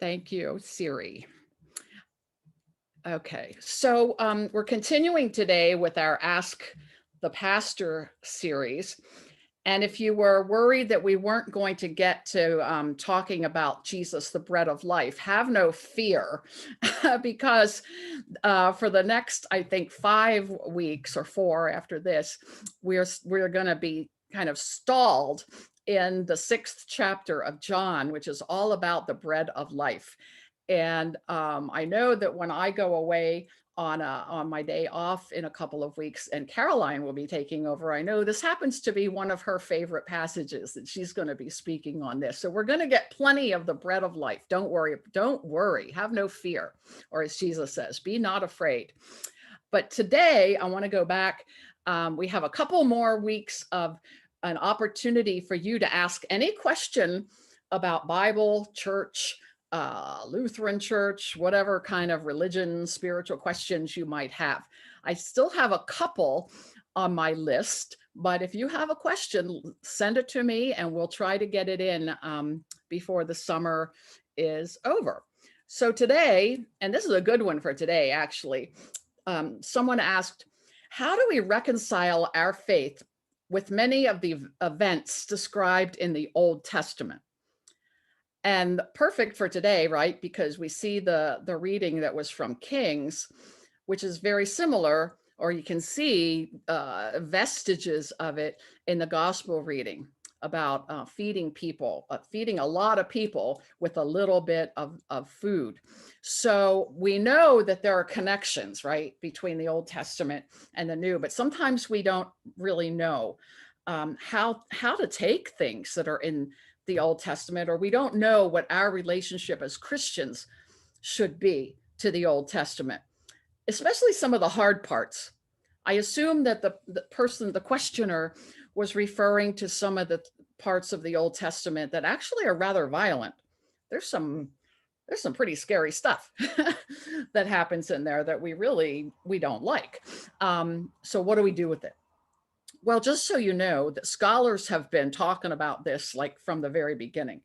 Thank you, Siri. Okay, so we're continuing today with our Ask the Pastor series. And if you were worried that we weren't going to get to talking about Jesus, the bread of life, have no fear, because for the next, I think, 5 weeks or 4 after this, we're going to be kind of stalled in the 6th chapter of John, which is all about the bread of life. And I know that when I go away on my day off in a couple of weeks, and Caroline will be taking over, I know this happens to be one of her favorite passages that she's going to be speaking on this. So we're going to get plenty of the bread of life. Don't worry, have no fear, or as Jesus says, be not afraid. But today I want to go back. We have a couple more weeks of an opportunity for you to ask any question about Bible, church, Lutheran church, whatever kind of religion, spiritual questions you might have. I still have a couple on my list, but if you have a question, send it to me and we'll try to get it in before the summer is over. So today, and this is a good one for today, actually, someone asked, how do we reconcile our faith with many of the events described in the Old Testament? And perfect for today, right? Because we see the reading that was from Kings, which is very similar, or you can see vestiges of it in the gospel reading about feeding people, feeding a lot of people with a little bit of food. So we know that there are connections, right, between the Old Testament and the New, but sometimes we don't really know how to take things that are in the Old Testament, or we don't know what our relationship as Christians should be to the Old Testament, especially some of the hard parts. I assume that the questioner, was referring to some of the parts of the Old Testament that actually are rather violent. There's some pretty scary stuff that happens in there that we don't like. So what do we do with it? Well, just so you know, that scholars have been talking about this like from the very beginning,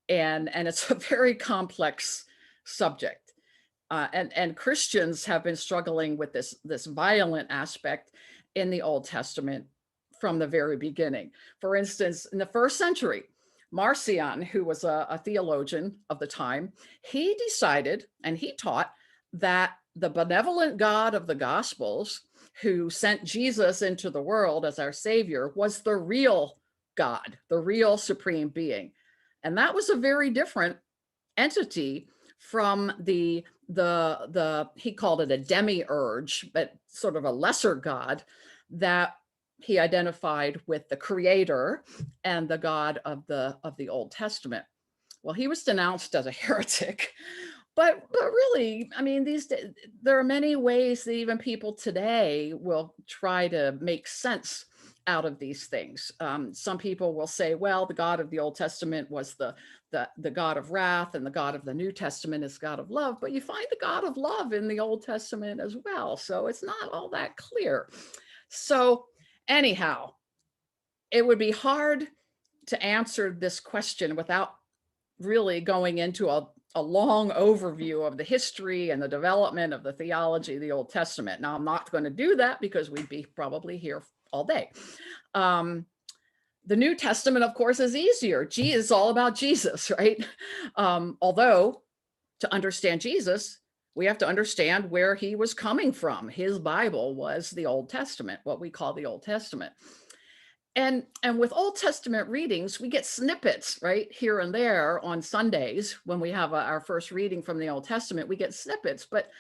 and it's a very complex subject. And Christians have been struggling with this violent aspect in the Old Testament from the very beginning. For instance, in the first century, Marcion, who was a theologian of the time, he decided and he taught that the benevolent God of the Gospels, who sent Jesus into the world as our Savior, was the real God, the real supreme being. And that was a very different entity from the he called it a demiurge, but sort of a lesser God that he identified with the creator and the God of the Old Testament. Well, he was denounced as a heretic, but really, I mean, there are many ways that even people today will try to make sense out of these things. Some people will say, well, the God of the Old Testament was the God of wrath, and the God of the New Testament is God of love, but you find the God of love in the Old Testament as well. So it's not all that clear. So anyhow, it would be hard to answer this question without really going into a long overview of the history and the development of the theology of the Old Testament. Now, I'm not going to do that because we'd be probably here all day. The New Testament, of course, is easier. Is all about Jesus, right? Although to understand Jesus, we have to understand where he was coming from. His Bible was the Old Testament, what we call the Old Testament. And with Old Testament readings, we get snippets, right, here and there on Sundays when we have our first reading from the Old Testament. We get snippets, but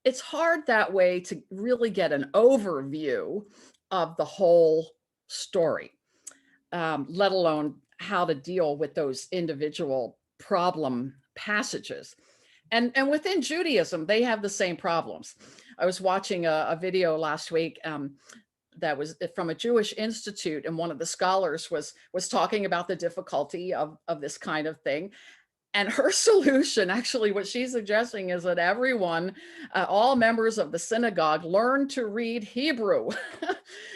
it's hard that way to really get an overview of the whole story, let alone how to deal with those individual problem passages. And within Judaism, they have the same problems. I was watching a video last week that was from a Jewish institute, and one of the scholars was talking about the difficulty of this kind of thing. And her solution, actually, what she's suggesting is that everyone, all members of the synagogue, learn to read Hebrew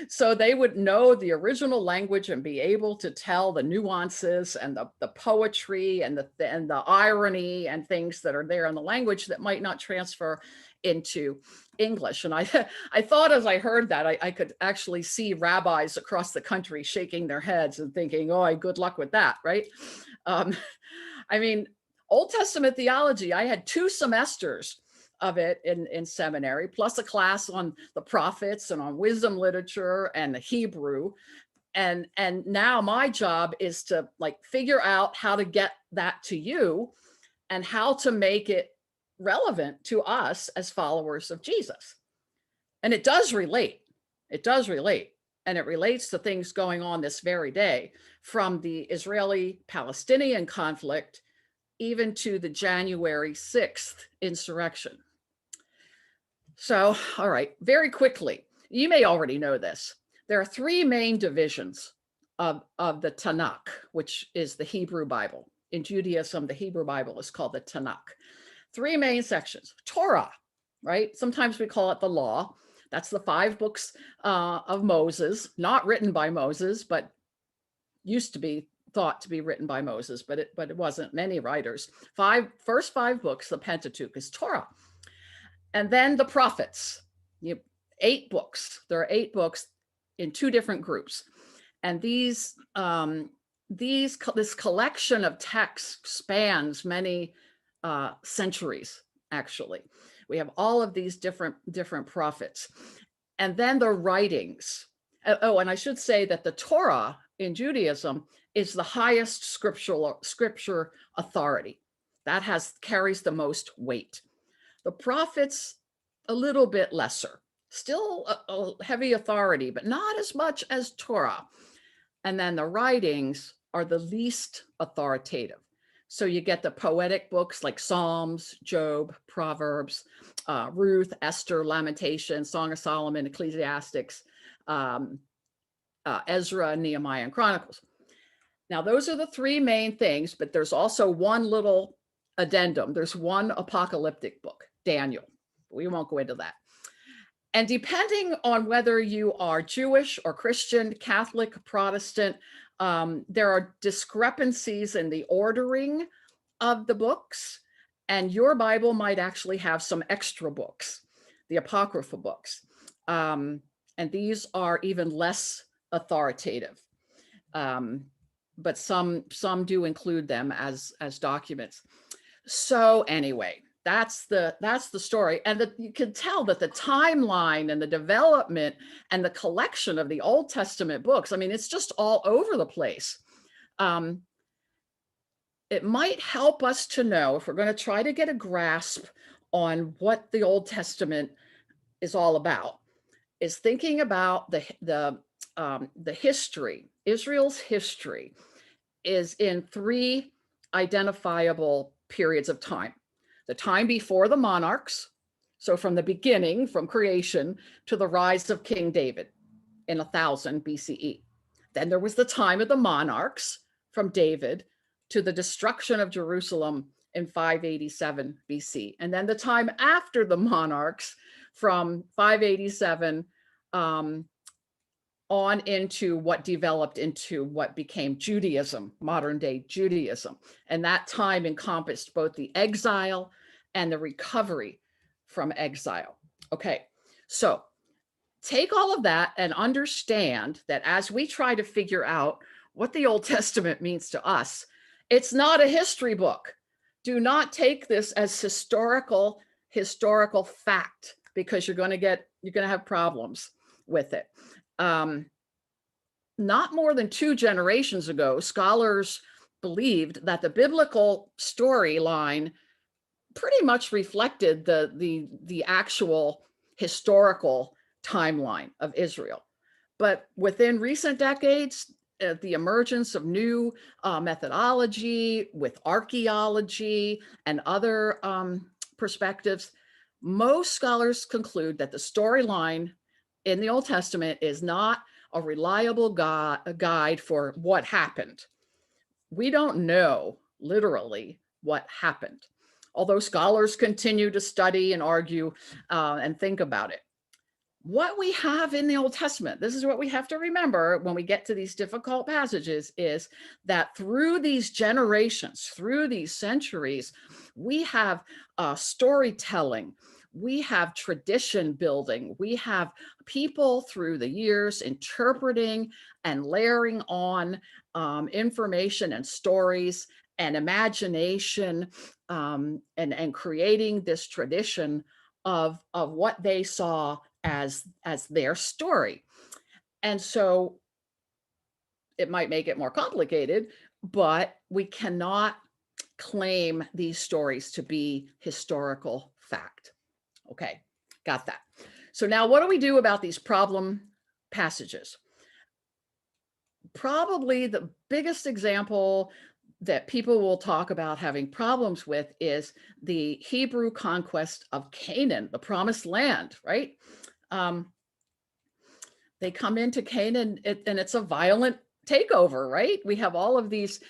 so they would know the original language and be able to tell the nuances and the poetry and the irony and things that are there in the language that might not transfer into English. And I thought as I heard that, I could actually see rabbis across the country shaking their heads and thinking, oh, good luck with that, right? I mean, Old Testament theology, I had 2 semesters of it in seminary, plus a class on the prophets and on wisdom literature and the Hebrew. And now my job is to like figure out how to get that to you and how to make it relevant to us as followers of Jesus. And it does relate. It does relate. And it relates to things going on this very day, from the Israeli-Palestinian conflict even to the January 6th insurrection. So, all right, very quickly, you may already know this. There are 3 main divisions of the Tanakh, which is the Hebrew Bible. In Judaism, the Hebrew Bible is called the Tanakh. 3 main sections. Torah, right? Sometimes we call it the law. That's the 5 books of Moses, not written by Moses, but used to be thought to be written by Moses, but it wasn't. Many writers. First 5 books, the Pentateuch, is Torah. And then the prophets, 8 books. There are 8 books in 2 different groups. And this collection of texts spans many centuries, actually. We have all of these different prophets. And then the writings. Oh, and I should say that the Torah in Judaism is the highest scripture authority. That carries the most weight. The prophets, a little bit lesser, still a heavy authority, but not as much as Torah. And then the writings are the least authoritative. So you get the poetic books like Psalms, Job, Proverbs, Ruth, Esther, Lamentation, Song of Solomon, Ecclesiastics, Ezra, Nehemiah, and Chronicles. Now, those are the 3 main things, but there's also one little addendum. There's one apocalyptic book, Daniel. We won't go into that. And depending on whether you are Jewish or Christian, Catholic, Protestant, there are discrepancies in the ordering of the books, and your Bible might actually have some extra books, the Apocrypha books. And these are even less authoritative. But some do include them as documents. So anyway, that's the story. And you can tell that the timeline and the development and the collection of the Old Testament books, I mean, it's just all over the place. It might help us to know, if we're going to try to get a grasp on what the Old Testament is all about, is thinking about the history. Israel's history is in 3 identifiable periods of time. The time before the monarchs, so from the beginning, from creation, to the rise of King David in 1000 BCE. Then there was the time of the monarchs, from David to the destruction of Jerusalem in 587 BC. And then the time after the monarchs, from 587 on into what developed into what became Judaism, modern day Judaism. And that time encompassed both the exile and the recovery from exile. Okay, so take all of that and understand that as we try to figure out what the Old Testament means to us, it's not a history book. Do not take this as historical fact, because you're going to have problems with it. Not more than 2 generations ago, scholars believed that the biblical storyline pretty much reflected the actual historical timeline of Israel. But within recent decades, the emergence of new methodology with archaeology and other perspectives, most scholars conclude that the storyline in the Old Testament is not a reliable guide for what happened. We don't know, literally, what happened. Although scholars continue to study and argue and think about it. What we have in the Old Testament, this is what we have to remember when we get to these difficult passages, is that through these generations, through these centuries, we have storytelling, we have tradition building, we have people through the years interpreting and layering on information and stories and imagination, and creating this tradition of what they saw as their story. And so it might make it more complicated, but we cannot claim these stories to be historical fact. Okay, got that. So now what do we do about these problem passages? Probably the biggest example that people will talk about having problems with is the Hebrew conquest of Canaan, the promised land, right? They come into Canaan and it's a violent takeover, right? We have all of these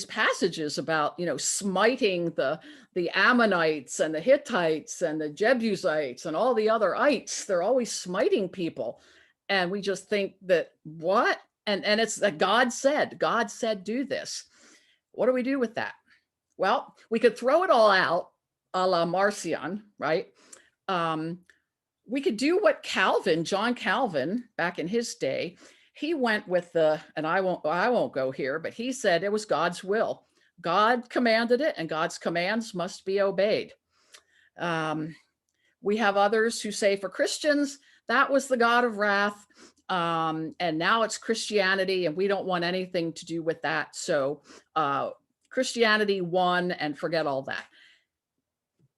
passages about, smiting the Ammonites and the Hittites and the Jebusites and all the other ites. They're always smiting people. And we just think that what? And it's that God said do this. What do we do with that? Well, we could throw it all out a la Marcion, right? We could do what John Calvin, back in his day, he went with and I won't go here, but he said it was God's will. God commanded it, and God's commands must be obeyed. We have others who say for Christians, that was the God of wrath, and now it's Christianity, and we don't want anything to do with that. So Christianity won, and forget all that.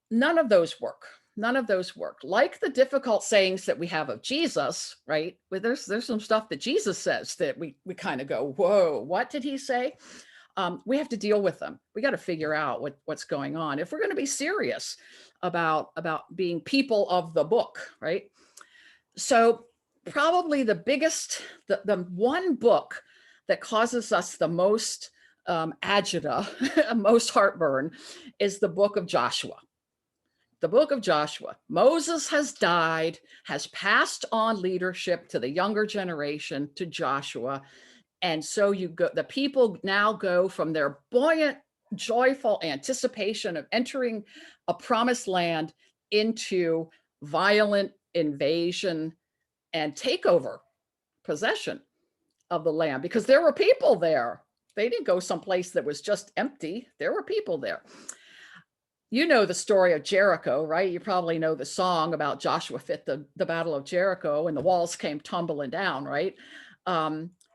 None of those work. None of those work. Like the difficult sayings that we have of Jesus, right? Well, there's some stuff that Jesus says that we kind of go, whoa, what did he say? We have to deal with them. We got to figure out what's going on if we're going to be serious about being people of the book, right? So probably the biggest, the one book that causes us the most agita, most heartburn, is the book of Joshua. The book of Joshua. Moses has died, has passed on leadership to the younger generation, to Joshua. And so the people now go from their buoyant, joyful anticipation of entering a promised land into violent invasion and takeover, possession of the land, because there were people there. They didn't go someplace that was just empty. There were people there. You know the story of Jericho, right? You probably know the song about Joshua fit the Battle of Jericho and the walls came tumbling down, right?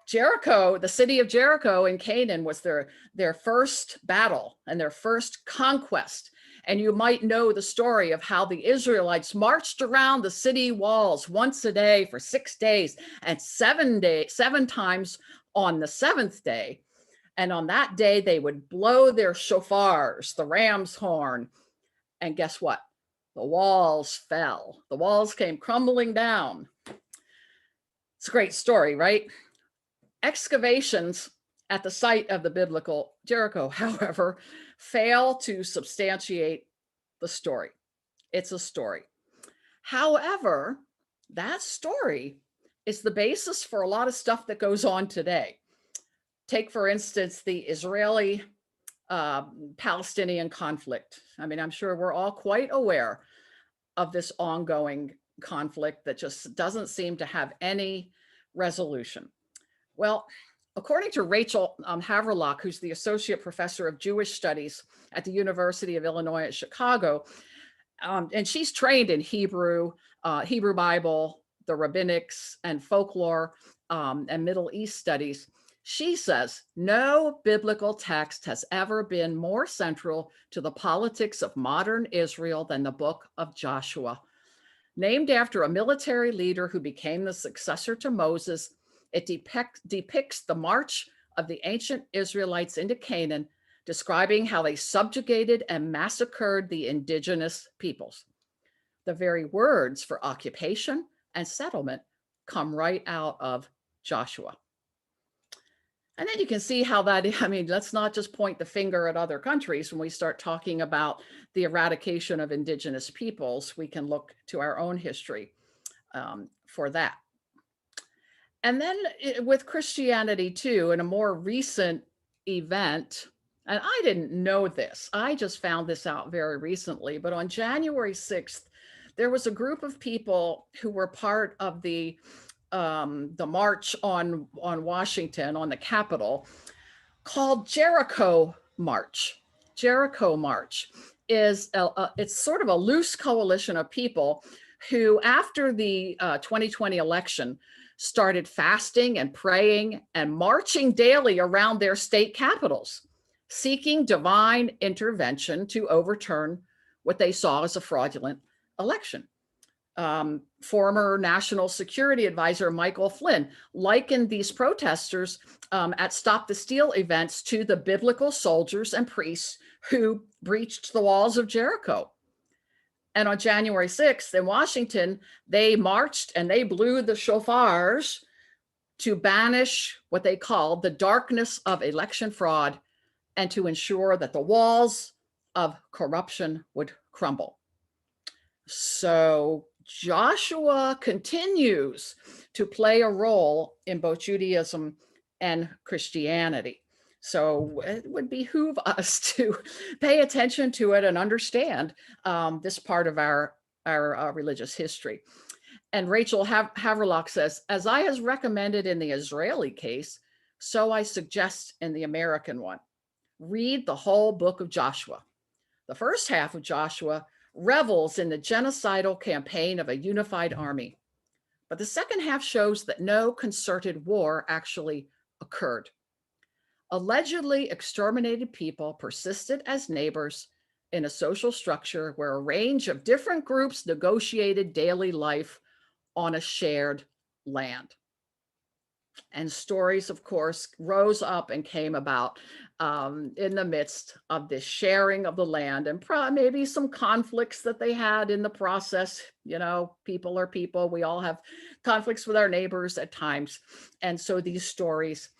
Jericho, the city of Jericho in Canaan, was their first battle and their first conquest. And you might know the story of how the Israelites marched around the city walls once a day for 6 days, and 7 times on the 7th day. And on that day, they would blow their shofars, the ram's horn. And guess what? The walls fell. The walls came crumbling down. It's a great story, right? Excavations at the site of the biblical Jericho, however, fail to substantiate the story. It's a story. However, that story is the basis for a lot of stuff that goes on today. Take, for instance, the Israeli Palestinian conflict. I mean, I'm sure we're all quite aware of this ongoing conflict that just doesn't seem to have any resolution. Well, according to Rachel Haverlock, who's the associate professor of Jewish studies at the University of Illinois at Chicago, and she's trained in Hebrew Bible, the rabbinics, and folklore, and Middle East studies. She says, no biblical text has ever been more central to the politics of modern Israel than the book of Joshua. Named after a military leader who became the successor to Moses, it depicts the march of the ancient Israelites into Canaan, describing how they subjugated and massacred the indigenous peoples. The very words for occupation and settlement come right out of Joshua. And then you can see how that, I mean, let's not just point the finger at other countries. When we start talking about the eradication of indigenous peoples, we can look to our own history for that. And then with Christianity too, in a more recent event, and I didn't know this, I just found this out very recently, but on January 6th, there was a group of people who were part of the march on Washington, on the Capitol, called Jericho March. Jericho March is it's sort of a loose coalition of people who, after the 2020 election, started fasting and praying and marching daily around their state capitals, seeking divine intervention to overturn what they saw as a fraudulent election. Former National Security Advisor Michael Flynn likened these protesters at Stop the Steal events to the biblical soldiers and priests who breached the walls of Jericho. And on January 6th in Washington, they marched and they blew the shofars to banish what they called the darkness of election fraud and to ensure that the walls of corruption would crumble. So Joshua continues to play a role in both Judaism and Christianity. So it would behoove us to pay attention to it and understand this part of our religious history. And Rachel Haverlock says, as I has recommended in the Israeli case, so I suggest in the American one. Read the whole book of Joshua. The first half of Joshua revels in the genocidal campaign of a unified army. But the second half shows that no concerted war actually occurred. Allegedly exterminated people persisted as neighbors in a social structure where a range of different groups negotiated daily life on a shared land. And stories, of course, rose up and came about in the midst of this sharing of the land and maybe some conflicts that they had in the process. You know, people are people. We all have conflicts with our neighbors at times. And so these stories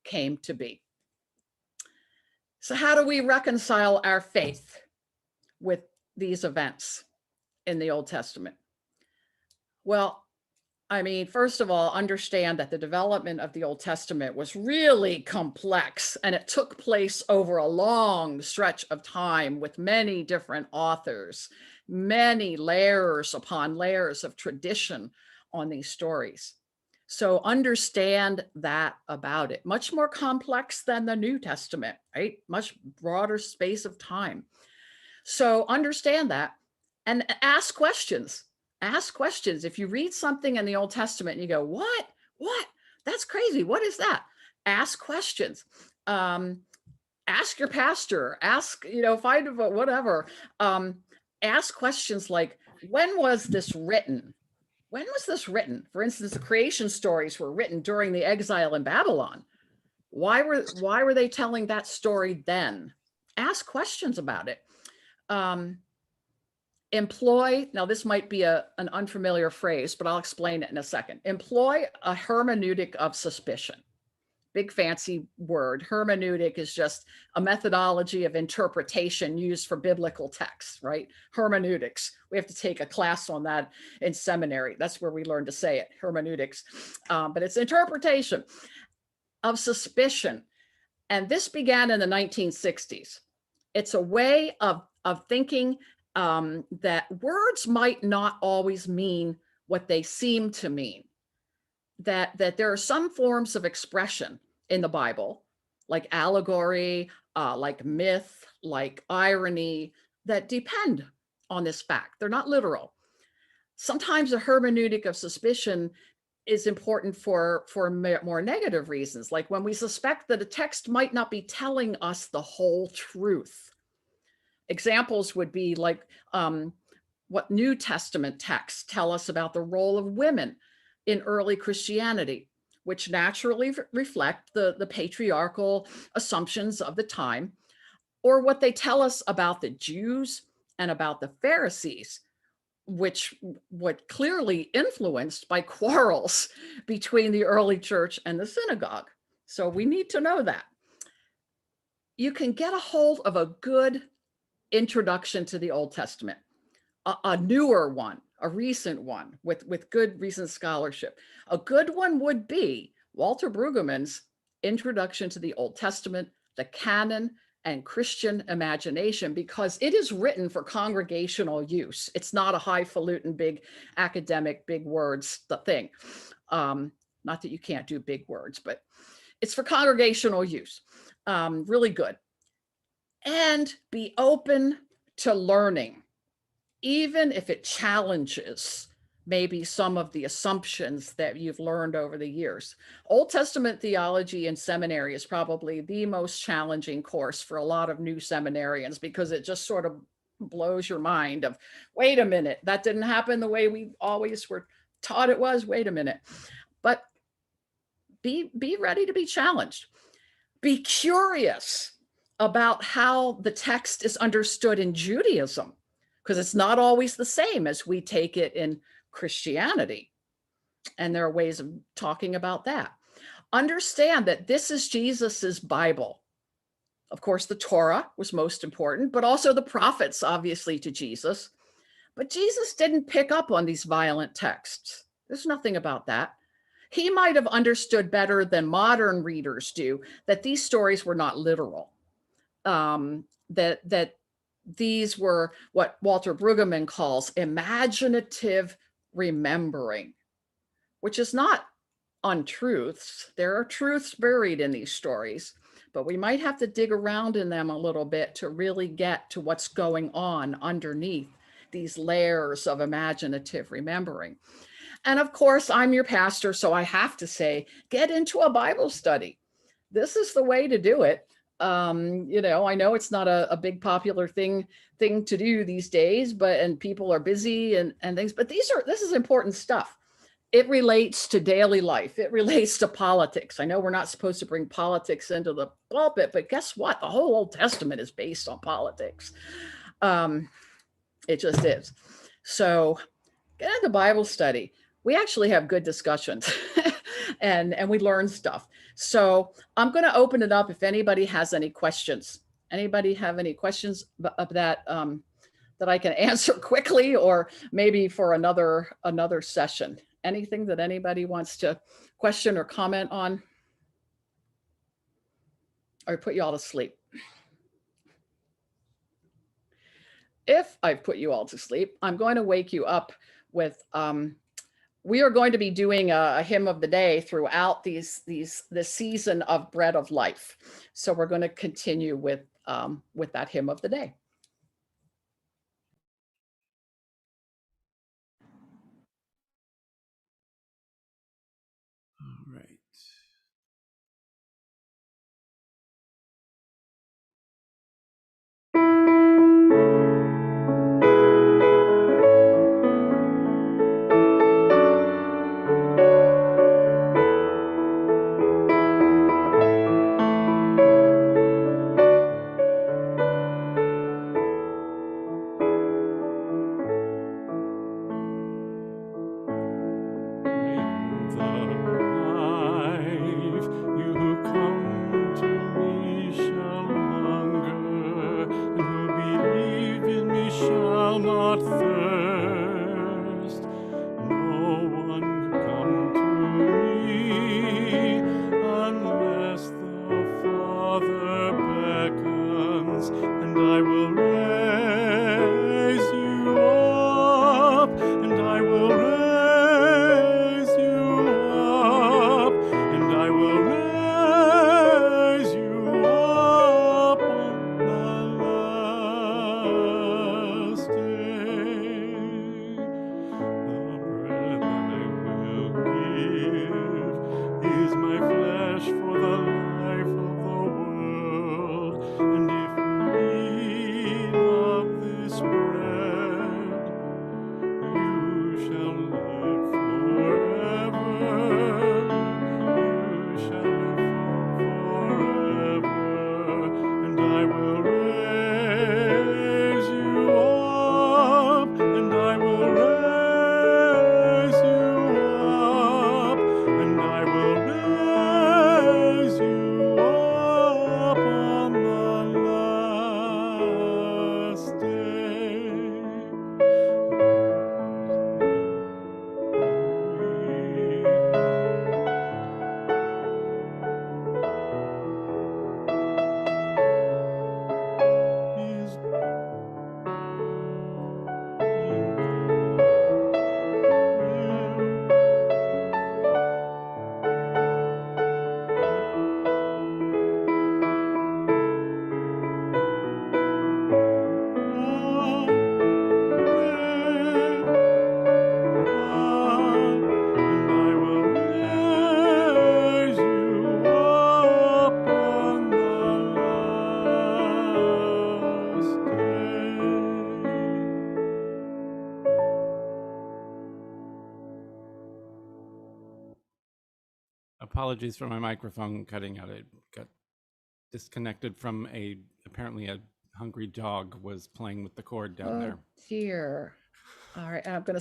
came to be. So how do we reconcile our faith with these events in the Old Testament? Well, I mean, first of all, understand that the development of the Old Testament was really complex, and it took place over a long stretch of time with many different authors, many layers upon layers of tradition on these stories. So understand that about it. Much more complex than the New Testament, right? Much broader space of time. So understand that and ask questions. Ask questions. If you read something in the Old Testament and you go, what? That's crazy. What is that? Ask questions. Ask your pastor. Ask, find whatever. Ask questions like, when was this written? When was this written? For instance, the creation stories were written during the exile in Babylon. Why were they telling that story then? Ask questions about it. Employ, now this might be an unfamiliar phrase, but I'll explain it in a second. Employ a hermeneutic of suspicion. Big fancy word. Hermeneutic is just a methodology of interpretation used for biblical texts, right? Hermeneutics. We have to take a class on that in seminary. That's where we learn to say it, hermeneutics. But it's interpretation of suspicion. And this began in the 1960s. It's a way of thinking that words might not always mean what they seem to mean. That there are some forms of expression in the Bible, like allegory, like myth, like irony, that depend on this fact. They're not literal. Sometimes a hermeneutic of suspicion is important for more negative reasons, like when we suspect that a text might not be telling us the whole truth. Examples would be like what New Testament texts tell us about the role of women in early Christianity, which naturally reflect the patriarchal assumptions of the time, or what they tell us about the Jews and about the Pharisees, which were clearly influenced by quarrels between the early church and the synagogue. So we need to know that. You can get a hold of a good introduction to the Old Testament, a newer one, a recent one with good recent scholarship. A good one would be Walter Brueggemann's Introduction to the Old Testament, the Canon, and Christian Imagination, because it is written for congregational use. It's not a highfalutin, big academic, big words thing. Not that you can't do big words, but it's for congregational use. Really good. And be open to learning, even if it challenges maybe some of the assumptions that you've learned over the years. Old Testament theology in seminary is probably the most challenging course for a lot of new seminarians, because it just sort of blows your mind of, wait a minute, that didn't happen the way we always were taught it was. Wait a minute. But be ready to be challenged. Be curious about how the text is understood in Judaism, because it's not always the same as we take it in Christianity. And there are ways of talking about that. Understand that this is Jesus's Bible. Of course, the Torah was most important, but also the prophets, obviously, to Jesus. But Jesus didn't pick up on these violent texts. There's nothing about that. He might have understood better than modern readers do that these stories were not literal, that these were what Walter Brueggemann calls imaginative remembering, which is not untruths. There are truths buried in these stories, but we might have to dig around in them a little bit to really get to what's going on underneath these layers of imaginative remembering. And of course, I'm your pastor, so I have to say, get into a Bible study. This is the way to do it. I know it's not a big popular thing to do these days, and people are busy and things, but this is important stuff. It relates to daily life. It relates to politics. I know we're not supposed to bring politics into the pulpit, but guess what? The whole Old Testament is based on politics. It just is. So get into Bible study. We actually have good discussions and we learn stuff. So I'm going to open it up if anybody has any questions. Anybody have any questions of that that I can answer quickly, or maybe for another session? Anything that anybody wants to question or comment on? Or put you all to sleep? If I've put you all to sleep, I'm going to wake you up with we are going to be doing a hymn of the day throughout this season of Bread of Life. So we're going to continue with that hymn of the day. All right. apologies for my microphone cutting out. It got disconnected from apparently a hungry dog was playing with the cord down Oh there. dear. All right, I'm going to